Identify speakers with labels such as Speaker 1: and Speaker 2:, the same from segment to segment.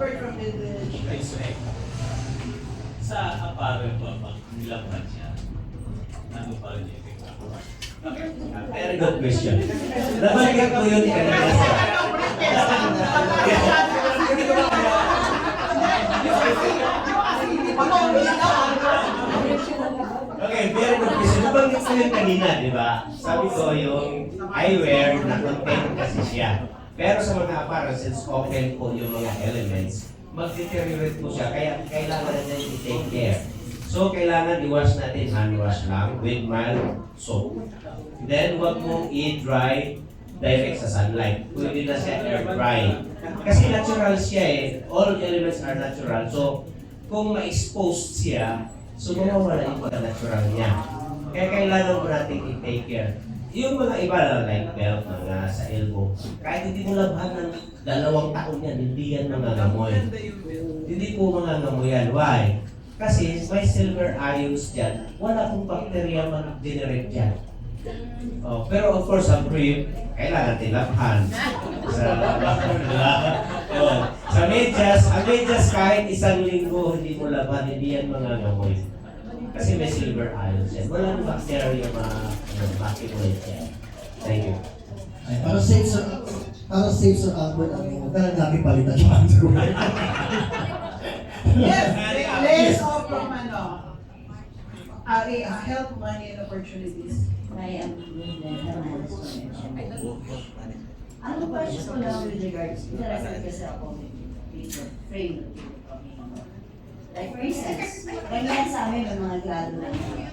Speaker 1: apart from the
Speaker 2: Respect. Sa apparel po, pag nilaban siya, ano pa rin yung effect?
Speaker 3: Very good question. Nabalikan ko yun kanina sa... Okay, very good question. Nabanggit ko yun kanina, di ba? Sabi ko yung eyewear na content kasi siya. Pero sa mga apparel, since open po yung mga elements, mag-deteriorate po siya, kaya kailangan natin i-take care. So, kailangan i-wash natin, hand wash lang with mild soap. Then, huwag mong i-dry direct sa sunlight. Pwede na siya air dry. Kasi natural siya eh. All elements are natural. So, kung ma-expose siya, so mawawala yung pagka-natural niya. Kaya kailangan mo natin i-take care. Yung mga iba na like belt, mga sa elbow, kahit hindi mo labhan ng 2 taon yan, hindi yan mangangamoy. Hindi po mangangamoy yan. Why? Kasi may silver ions dyan, wala pong bacteria mag-generate dyan. Oh, pero of course, ang brief, kailangan tinaphan. Sa medyas, ang medyas kahit 1 linggo hindi mo laban, hindi yan mangangamoy. Kasi may silver ions yan. Walang bacteria ma-accumulate yan. Thank you.
Speaker 4: Ay, para safe Sir Albert, ano, kailan namin palitan yung underwear.
Speaker 1: Yes, let's all from health, money, and opportunities.
Speaker 5: I am ano ba siya ko lang with regards to talagang kasi ako with the frame of the like for instance, ganyan sa amin may mga grado lang yung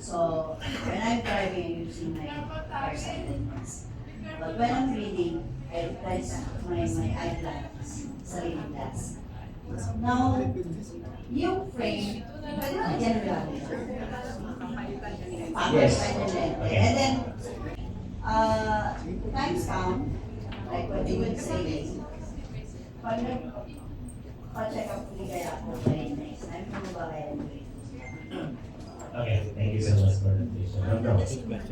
Speaker 5: so, when I'm driving, I'm using my farsightedness. But when I'm reading, I replace my eyeglasses, sarili glass. Now, yung frame, pwede na general.
Speaker 3: Yes.
Speaker 5: And then, times come, like what they would say, pag nag-check up ko kaya ako very next time, kung ba kaya
Speaker 3: Okay, thank you so much for the question. No.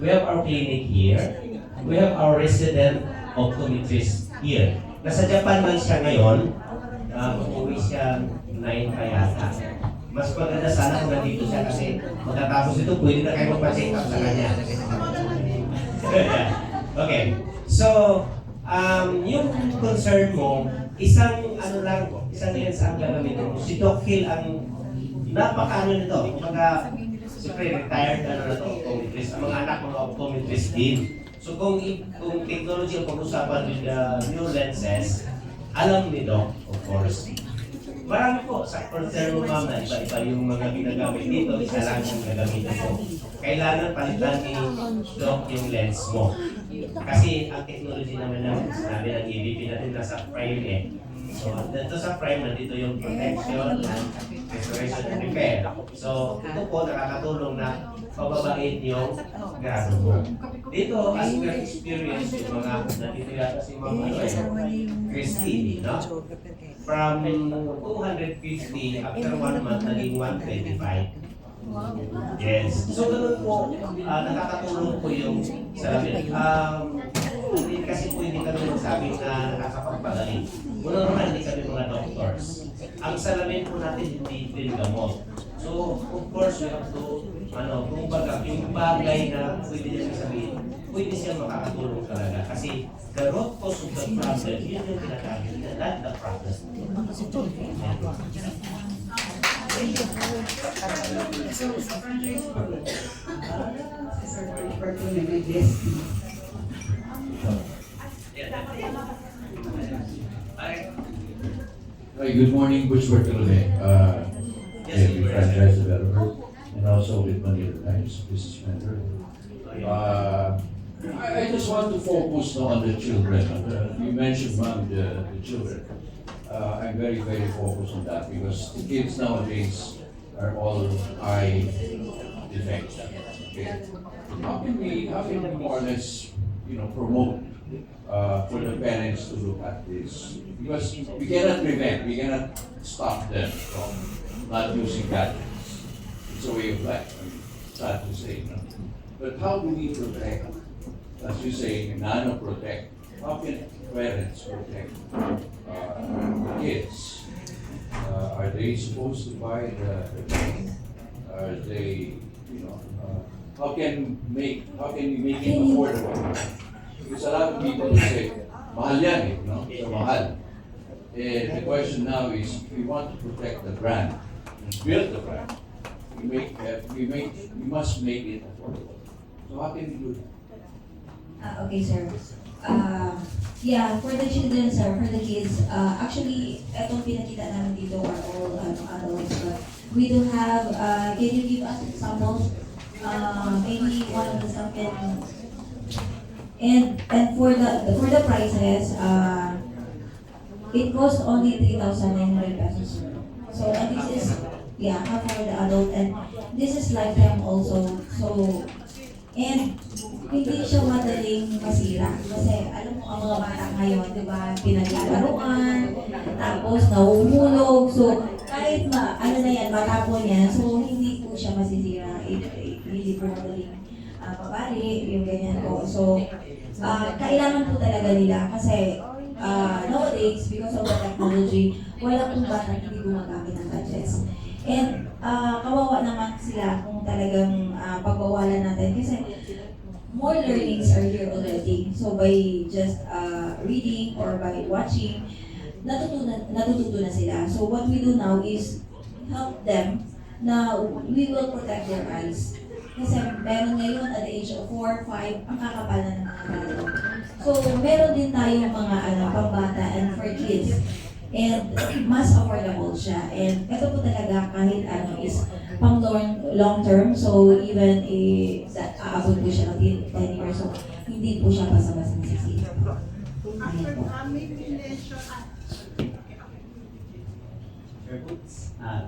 Speaker 3: We have our clinic here. We have our resident optometrist here. Nasa Japan man siya ngayon. Uuwi siya 9 pa yata. Mas maganda sana kung nandito siya kasi magkatapos ito, pwede na kayo magpa-check up sa kanya. Okay. So, yung concern mo, isang lens ang gagamitin mo. Si Doc Hill ang napaka-ano nito. Kumbaga, siyempre retired optometrist. Ang mga anak mga optometrist din. So kung technology ang pag-usapan with the new lenses, alam ni Doc, of course. Marami po sa concern mo ma'am na iba-iba yung mga ginagamit dito, isa lang yung gagamitin mo. Kailangan palitan ni Doc yung lens mo. Kasi ang technology naman namin, sinabi ng EVP natin nasa frame eh. So, dito sa frame, nandito yung protection and restoration and repair. So, ito po nakakatulong na pababain yung grado mo. Dito, as we experience yung mga, nandito yata si Ma'am Christine, no? From 250, after 1 month, naging 125. Yes. So, ganun po, nakakatulong po yung salamin. Kasi po hindi kami nagsabing na nakakapagpagaling. Una-una, hindi kami mga doctors. Ang salamin po natin hindi gamot. So, of course, we have to, kung baga, yung bagay na pwede niya sabihin, pwede siya makakatulong talaga. Kasi the root cause of the problem, yun yung pinakagin na, not the problem.
Speaker 6: Hi, good morning, Butch Bartolome, the franchise developer, and also with Manila Times business manager. I just want to focus now on the children. You mentioned, ma'am, the children. I'm very, very focused on that because the kids nowadays are all eye defects. Okay? How can we more or less, promote for the parents to look at this? Because we cannot prevent, we cannot stop them from not using gadgets. It's a way of life. Sad to say, But how do we protect? As you say, nano-protect. How can parents protect they supposed to buy the train? Are they, how can you make it affordable? Because a lot of people will say, mahal yan eh, no? So mahal. The question now is, if we want to protect the brand, and build the brand, we must make it affordable. So how can we do that?
Speaker 7: Okay, sir. Yeah, for the children, sir, for the kids, actually, etong pinakita namin dito are all adults, but we do have, can you give us examples? Maybe one of the stuff can, and for the prices, it costs only 3,900 pesos, sir. So, and this is, yeah, half for the adult, and this is lifetime also, so, and hindi siya madaling masira. Kasi alam mo ang mga bata ngayon, di ba, pinaglalaruan, tapos nahuhulog. So, kahit ano na yan, matapon yan, so hindi po siya masisira. Hindi po madaling pabali, yung ganyan po. So, kailangan po talaga nila kasi nowadays, because of the technology, wala pong bata hindi gumagamit ng gadgets. And kawawa naman sila kung talagang pagbawalan natin kasi more learnings are here already. So by just reading or by watching, natututo na sila. So what we do now is help them na we will protect their eyes. Kasi meron ngayon at the age of 4, 5, ang kakapal na ng mga bata. So meron din tayong mga pambata and for kids. And mas affordable siya. And ito po talaga kahit is pang long term. So even aabot po siya ng 10 years. So hindi po siya basta-basta nasisira. Ayan po.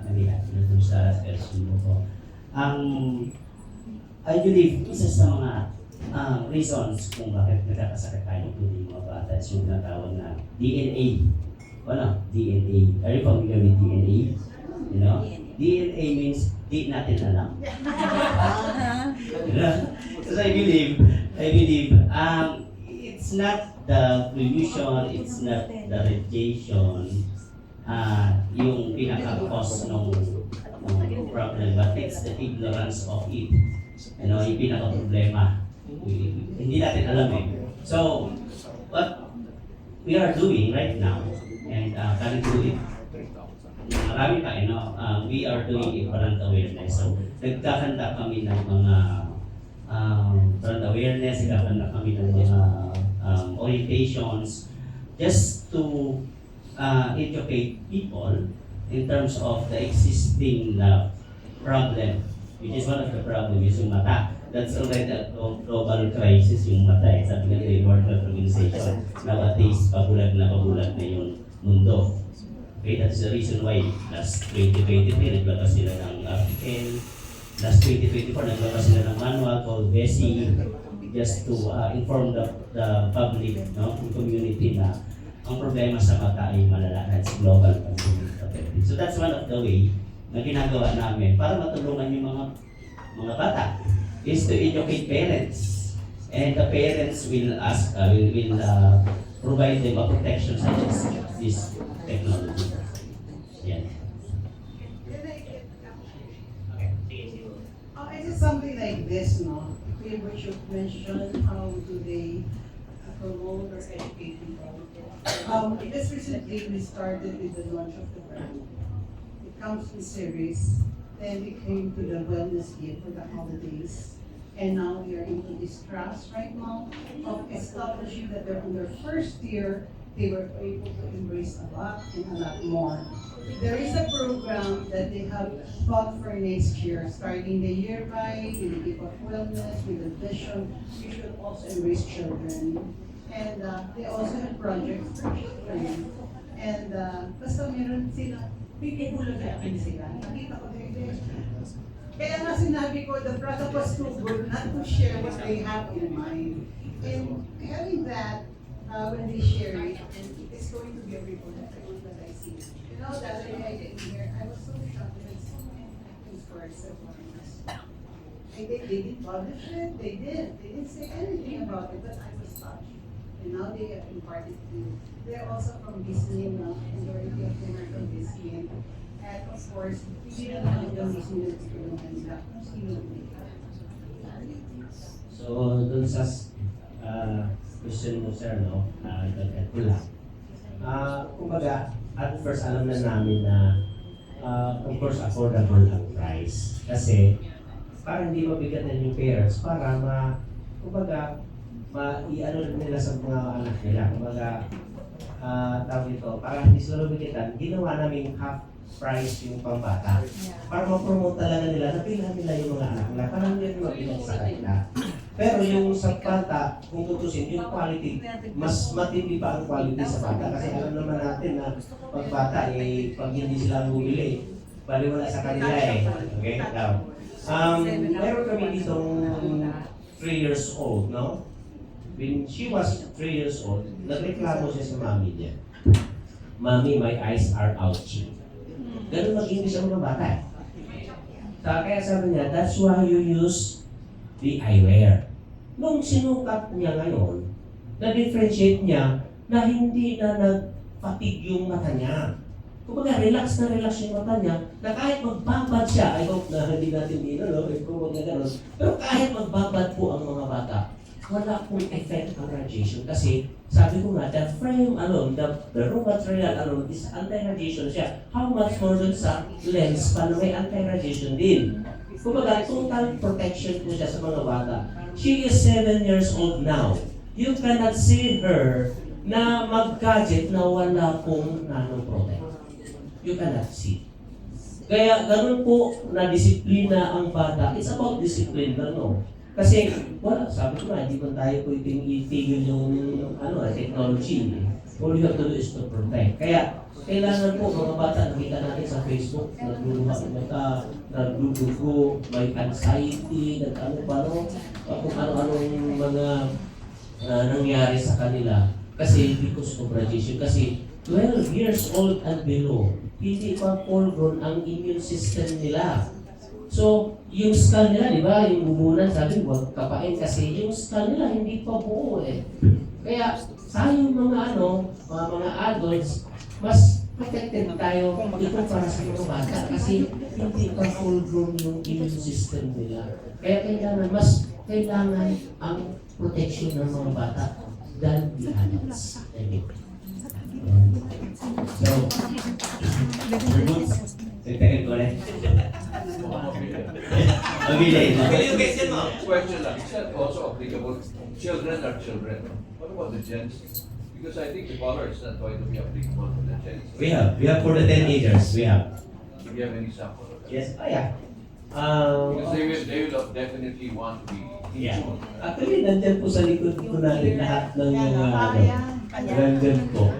Speaker 8: Manila, dun sa question mo po. I believe isa sa mga reasons kung bakit nagkakasakit tayo yung mga bata is yung tinatawag na DNA. Ano? DNA. Are you familiar with DNA? You know? DNA means di natin alam. Because I believe, it's not the pollution, it's not the radiation, yung pinaka-cause ng problem, but it's the ignorance of it. You know, yung pinaka-problema. Hindi natin alam eh. So, what we are doing right now, and can do it. Marami pa, we are doing a brand awareness. So, nagkakanta kami ng mga brand awareness, nagkakanta kami ng mga orientations just to educate people in terms of the existing problem, which is one of the problems is yung mata. That's already a global crisis, yung mata. Sabi nga ng World Health Organization, nowadays, pabulag na yung mundo. Okay, that's the reason why last 2023 naglabas sila ng article, last 2024 naglabas sila ng manual called BESI just to inform the public, no, community na ang problema sa mata ay malala at global pandemic. So that's one of the way na ginagawa namin para matulungan yung mga bata is to educate parents, and the parents will provide them a protection such as this technology. Yeah.
Speaker 1: Is it something like this, no? What you mentioned, how do they promote or educate people? This recently we started with the launch of the brand. It comes in series, then we came to the wellness gift for the holidays. And now we are into this trust right now of establishing that they're on their first year, they were able to embrace a lot and a lot more. There is a program that they have thought for next year, starting the year by with the gift of wellness, with the vision, we should also embrace children. And they also have projects for children. And basta meron sila, pipipulagyan sila. Nakita ko din. Kaya nga sinabi ko, the product was too good not to share what they have in mind. And having that, when they share it, it's going to be a ripple effect that I see. You know, that day I came here, I was so shocked that so many things for foreigners. They didn't publish it, they didn't say anything about it, but I was touched. And now they have imparted to, they're also from Disney now, majority of them are from Disney. At of course, sino naman yung mismo nagtutulungan nila kung sino
Speaker 3: So, dun sa question mo, sir, no? Dagdag ko lang. Kumbaga, at first, alam na namin na of course, affordable ang price. Kasi, para hindi mabigatan yung parents, para kumbaga, i-ano nila sa mga anak nila. Kumbaga, tawag ito, para hindi sila mabigatan, ginawa namin half price yung pambata. Para ma-promote talaga nila, napilahan nila yung mga anak nila, para hindi rin mabigat sa kanila. Pero yung sa bata, kung tutusin, yung quality, mas matindi pa ang quality sa bata. Kasi alam naman natin na pag bata, pag hindi sila bumili, baliwala sa kanila eh. Okay? Now, meron kami ditong 3 years old, no? When she was 3 years old, nagreklamo siya sa mami niya. Mami, my eyes are ouchy. Ganun mag-English ang mga bata. Kaya sabi niya, that's why you use the eyewear. Nung sinukat niya ngayon, na-differentiate niya na hindi na nag-fatigue yung mata niya. Kumbaga, relax na relax yung mata niya, na kahit magbabad siya, I hope na hindi natin kung na gano'n, pero kahit magbabad po ang mga bata, wala pong effect ang radiation. Kasi, sabi ko nga, the frame alone, the raw material alone is anti-radiation siya. How much more dun sa lens pa na may anti-radiation din. Kumbaga, total protection po siya sa mga bata. She is 7 years old now. You cannot see her na mag-gadget na wala pong nanoprotect. You cannot see. Kaya ganun po na disiplina ang bata. It's about discipline, no? Kasi, sabi ko nga, hindi man tayo pwedeng itigil yung technology. All you have to do is to protect. Kaya, kailangan po mga bata, nakita natin sa Facebook, nagluluha ng mata, nagdudugo, may anxiety, kung ano-anong mga nangyari sa kanila. Kasi because of radiation. Kasi 12 years old and below, hindi pa full grown ang immune system nila. So, yung skull nila, di ba, yung bumunan, sabi, huwag kapain kasi yung skull nila hindi pa buo eh. Kaya, tayong mga adults, mas protected tayo ito para sa mga bata kasi hindi pa full grown yung immune system nila. Kaya kailangan ang protection ng mga bata than the adults. So, we're good. Second ko ulit. Mabilis, no?
Speaker 6: Question lang, is that also applicable? Children are children. What about the gens? Because I think the color is not going to be applicable to the gens.
Speaker 3: We have for the teenagers, we have.
Speaker 6: Do you have any sample of that?
Speaker 3: Yes, yeah.
Speaker 6: Because they will definitely want to be
Speaker 3: Yeah.
Speaker 6: tuned.
Speaker 3: Actually, nandyan po sa likod ko natin lahat ng mga nandyan po.